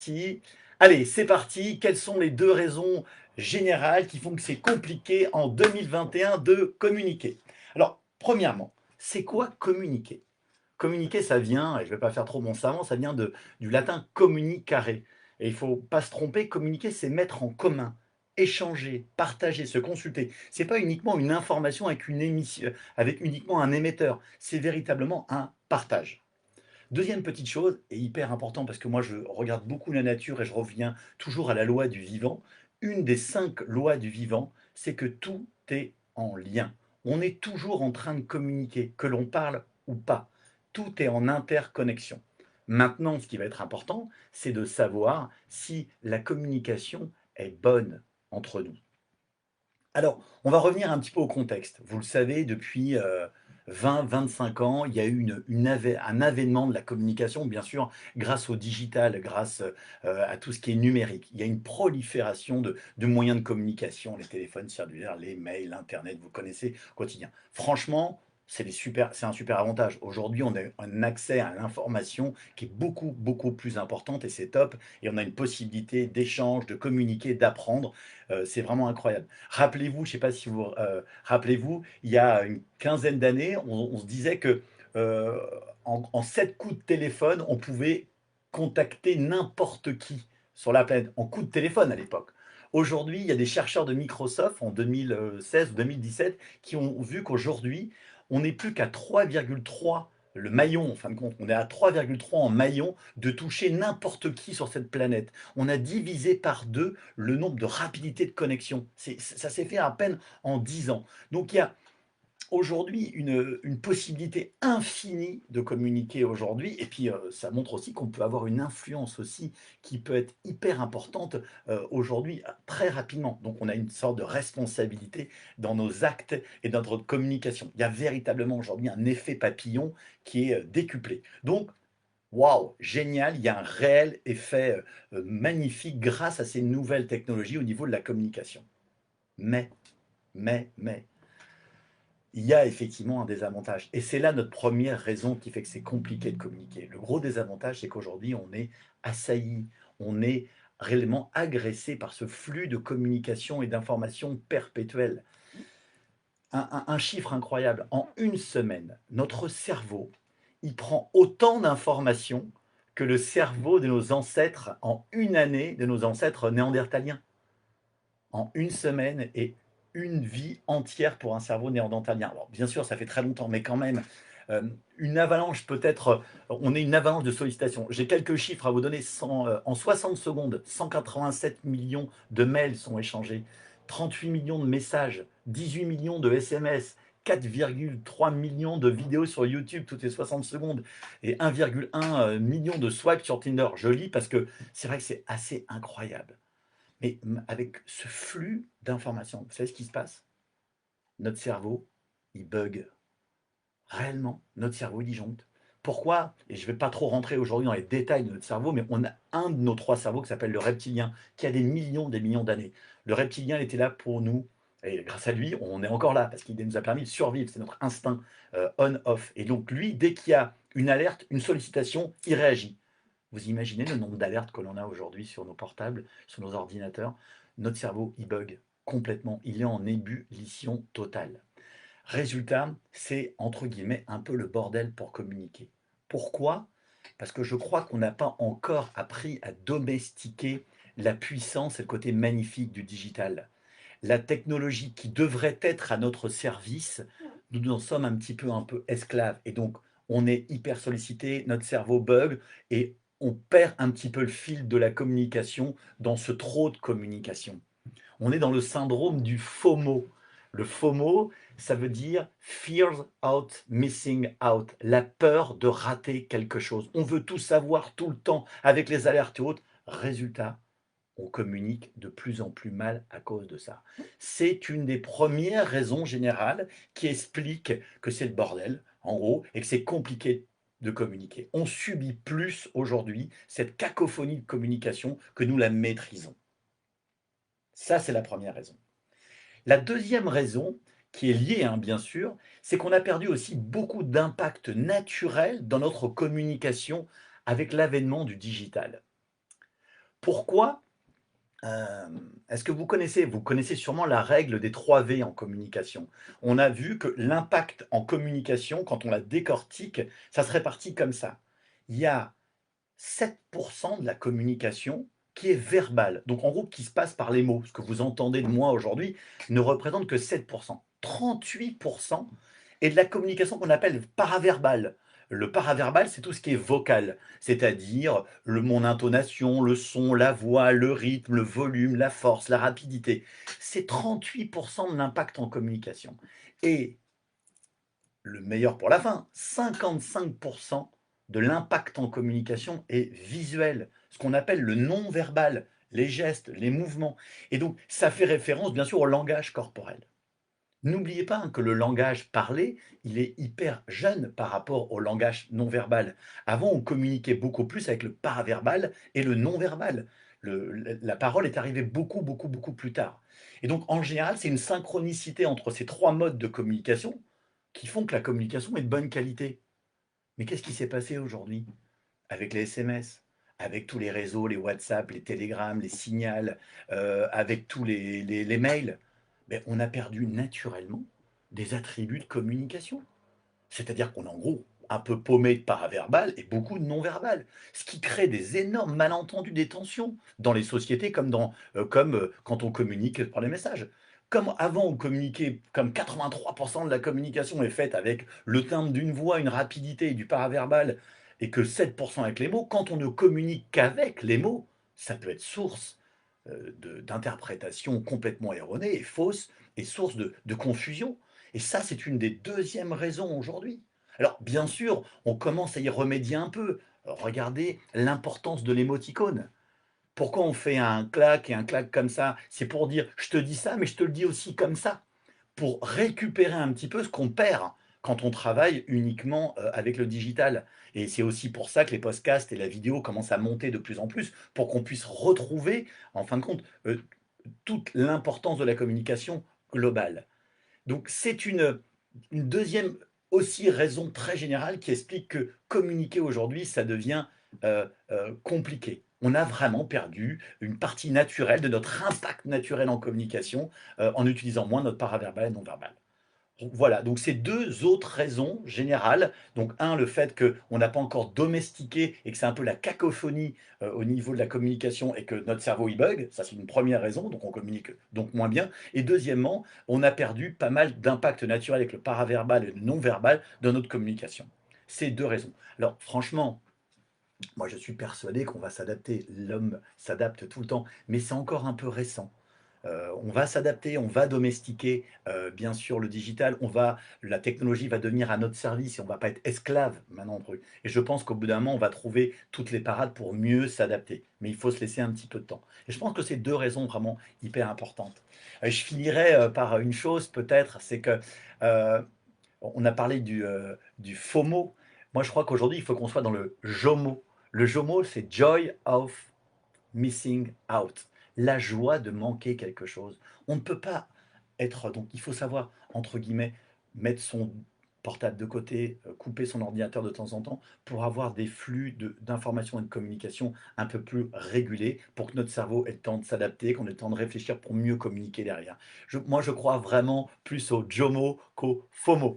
parti. Allez, c'est parti. Quelles sont les 2 raisons générales qui font que c'est compliqué en 2021 de communiquer? Alors, premièrement, c'est quoi communiquer? Communiquer, ça vient, et je ne vais pas faire trop mon savant, ça vient du latin communicare. Et il ne faut pas se tromper, communiquer, c'est mettre en commun, échanger, partager, se consulter. Ce n'est pas uniquement une information avec, une émission, avec uniquement un émetteur, c'est véritablement un partage. Deuxième petite chose, et hyper important parce que moi je regarde beaucoup la nature et je reviens toujours à la loi du vivant, une des 5 lois du vivant, c'est que tout est en lien. On est toujours en train de communiquer, que l'on parle ou pas. Tout est en interconnexion. Maintenant, ce qui va être important, c'est de savoir si la communication est bonne entre nous. Alors, on va revenir un petit peu au contexte. Vous le savez, depuis 20-25 ans, il y a eu un avènement de la communication, bien sûr, grâce au digital, grâce à tout ce qui est numérique. Il y a une prolifération de moyens de communication, les téléphones cellulaires, les mails, Internet, vous connaissez au quotidien. Franchement, c'est un super avantage. Aujourd'hui, on a un accès à l'information qui est beaucoup, beaucoup plus importante et c'est top. Et on a une possibilité d'échange, de communiquer, d'apprendre. C'est vraiment incroyable. Rappelez-vous, je ne sais pas si vous rappelez-vous, il y a une quinzaine d'années, on se disait que euh, en 7 coups de téléphone, on pouvait contacter n'importe qui sur la planète, en coups de téléphone à l'époque. Aujourd'hui, il y a des chercheurs de Microsoft en 2016 ou 2017 qui ont vu qu'aujourd'hui, on n'est plus qu'à 3,3 le maillon, en fin de compte, on est à 3,3 en maillon de toucher n'importe qui sur cette planète. On a divisé par 2 le nombre de rapidités de connexion. Ça s'est fait à peine en 10 ans. Donc il y a aujourd'hui une possibilité infinie de communiquer aujourd'hui. Et puis ça montre aussi qu'on peut avoir une influence aussi qui peut être hyper importante aujourd'hui très rapidement. Donc on a une sorte de responsabilité dans nos actes et dans notre communication. Il y a véritablement aujourd'hui un effet papillon qui est décuplé. Donc waouh, génial, il y a un réel effet magnifique grâce à ces nouvelles technologies au niveau de la communication. Mais, mais, il y a effectivement un désavantage. Et c'est là notre première raison qui fait que c'est compliqué de communiquer. Le gros désavantage, c'est qu'aujourd'hui, on est assailli, on est réellement agressé par ce flux de communication et d'informations perpétuelles. Un chiffre incroyable, en une semaine, notre cerveau, il prend autant d'informations que le cerveau de nos ancêtres en une année, de nos ancêtres néandertaliens. En une semaine et une vie entière pour un cerveau néandertalien. Alors bien sûr, ça fait très longtemps, mais quand même, une avalanche peut-être, on est une avalanche de sollicitations. J'ai quelques chiffres à vous donner. En 60 secondes, 187 millions de mails sont échangés, 38 millions de messages, 18 millions de SMS, 4,3 millions de vidéos sur YouTube toutes les 60 secondes et 1,1 million de swipes sur Tinder. Je lis parce que c'est vrai que c'est assez incroyable. Mais avec ce flux d'informations, vous savez ce qui se passe? Notre cerveau, il bug. Réellement, notre cerveau, il disjoncte. Pourquoi? Et je ne vais pas trop rentrer aujourd'hui dans les détails de notre cerveau, mais on a un de nos 3 cerveaux qui s'appelle le reptilien, qui a des millions d'années. Le reptilien était là pour nous, et grâce à lui, on est encore là, parce qu'il nous a permis de survivre, c'est notre instinct on-off. Et donc lui, dès qu'il y a une alerte, une sollicitation, il réagit. Vous imaginez le nombre d'alertes que l'on a aujourd'hui sur nos portables, sur nos ordinateurs? Notre cerveau, il bug complètement. Il est en ébullition totale. Résultat, c'est entre guillemets un peu le bordel pour communiquer. Pourquoi? Parce que je crois qu'on n'a pas encore appris à domestiquer la puissance et le côté magnifique du digital. La technologie qui devrait être à notre service, nous en sommes un peu esclaves. Et donc, on est hyper sollicité, notre cerveau bug et on perd un petit peu le fil de la communication dans ce trop de communication. On est dans le syndrome du FOMO. Le FOMO, ça veut dire Fears out missing out, la peur de rater quelque chose. On veut tout savoir tout le temps avec les alertes et autres. Résultat, on communique de plus en plus mal à cause de ça. C'est une des premières raisons générales qui explique que c'est le bordel, en gros, et que c'est compliqué de communiquer. On subit plus aujourd'hui cette cacophonie de communication que nous la maîtrisons. Ça, c'est la première raison. La deuxième raison, qui est liée, hein, bien sûr, c'est qu'on a perdu aussi beaucoup d'impact naturel dans notre communication avec l'avènement du digital. Pourquoi? Est-ce que vous connaissez sûrement la règle des 3 V en communication. On a vu que l'impact en communication, quand on la décortique, ça se répartit comme ça. Il y a 7 de la communication qui est verbale, donc en gros qui se passe par les mots. Ce que vous entendez de moi aujourd'hui ne représente que 7. 38 est de la communication qu'on appelle paraverbale. Le paraverbal, c'est tout ce qui est vocal, c'est-à-dire mon intonation, le son, la voix, le rythme, le volume, la force, la rapidité. C'est 38 de l'impact en communication. Et le meilleur pour la fin, 55 de l'impact en communication est visuel, ce qu'on appelle le non-verbal, les gestes, les mouvements. Et donc, ça fait référence, bien sûr, au langage corporel. N'oubliez pas hein, que le langage parlé, il est hyper jeune par rapport au langage non-verbal. Avant, on communiquait beaucoup plus avec le paraverbal et le non-verbal. La parole est arrivée beaucoup, beaucoup, beaucoup plus tard. Et donc, en général, c'est une synchronicité entre ces 3 modes de communication qui font que la communication est de bonne qualité. Mais qu'est-ce qui s'est passé aujourd'hui avec les SMS, avec tous les réseaux, les WhatsApp, les Telegram, les signals, avec tous les mails? Ben, on a perdu naturellement des attributs de communication. C'est-à-dire qu'on est en gros un peu paumé de paraverbal et beaucoup de non-verbal. Ce qui crée des énormes malentendus, des tensions dans les sociétés comme quand on communique par les messages. Comme avant, on communiquait, comme 83 de la communication est faite avec le timbre d'une voix, une rapidité et du paraverbal, et que 7 avec les mots, quand on ne communique qu'avec les mots, ça peut être source d'interprétations complètement erronées et fausses et source de confusion. Et ça, c'est une des deuxièmes raisons aujourd'hui. Alors, bien sûr, on commence à y remédier un peu. Regardez l'importance de l'émoticône. Pourquoi on fait un clac et un clac comme ça? C'est pour dire je te dis ça, mais je te le dis aussi comme ça. Pour récupérer un petit peu ce qu'on perd quand on travaille uniquement avec le digital. Et c'est aussi pour ça que les podcasts et la vidéo commencent à monter de plus en plus, pour qu'on puisse retrouver, en fin de compte, toute l'importance de la communication globale. Donc c'est une deuxième aussi raison très générale qui explique que communiquer aujourd'hui, ça devient compliqué. On a vraiment perdu une partie naturelle de notre impact naturel en communication en utilisant moins notre paraverbal et non-verbal. Voilà, donc c'est 2 autres raisons générales. Donc un, le fait qu'on n'a pas encore domestiqué et que c'est un peu la cacophonie, au niveau de la communication et que notre cerveau, il bug. Ça, c'est une première raison, donc on communique donc moins bien. Et deuxièmement, on a perdu pas mal d'impact naturel avec le paraverbal et le non-verbal dans notre communication. C'est 2 raisons. Alors franchement, moi je suis persuadé qu'on va s'adapter. L'homme s'adapte tout le temps, mais c'est encore un peu récent. On va s'adapter, on va domestiquer, bien sûr le digital, la technologie va devenir à notre service et on va pas être esclave maintenant de et je pense qu'au bout d'un moment, on va trouver toutes les parades pour mieux s'adapter. Mais il faut se laisser un petit peu de temps. Et je pense que c'est 2 raisons vraiment hyper importantes. Je finirai, par une chose peut-être, c'est que, heu, on a parlé du FOMO. Moi, je crois qu'aujourd'hui, il faut qu'on soit dans le JOMO. Le JOMO, c'est Joy of Missing out, la joie de manquer quelque chose. On ne peut pas être donc il faut savoir, entre guillemets, mettre son portable de côté, couper son ordinateur de temps en temps pour avoir des flux d'informations et de communication un peu plus régulés, pour que notre cerveau ait le temps de s'adapter, qu'on ait le temps de réfléchir pour mieux communiquer derrière. Moi, je crois vraiment plus au JOMO qu'au FOMO.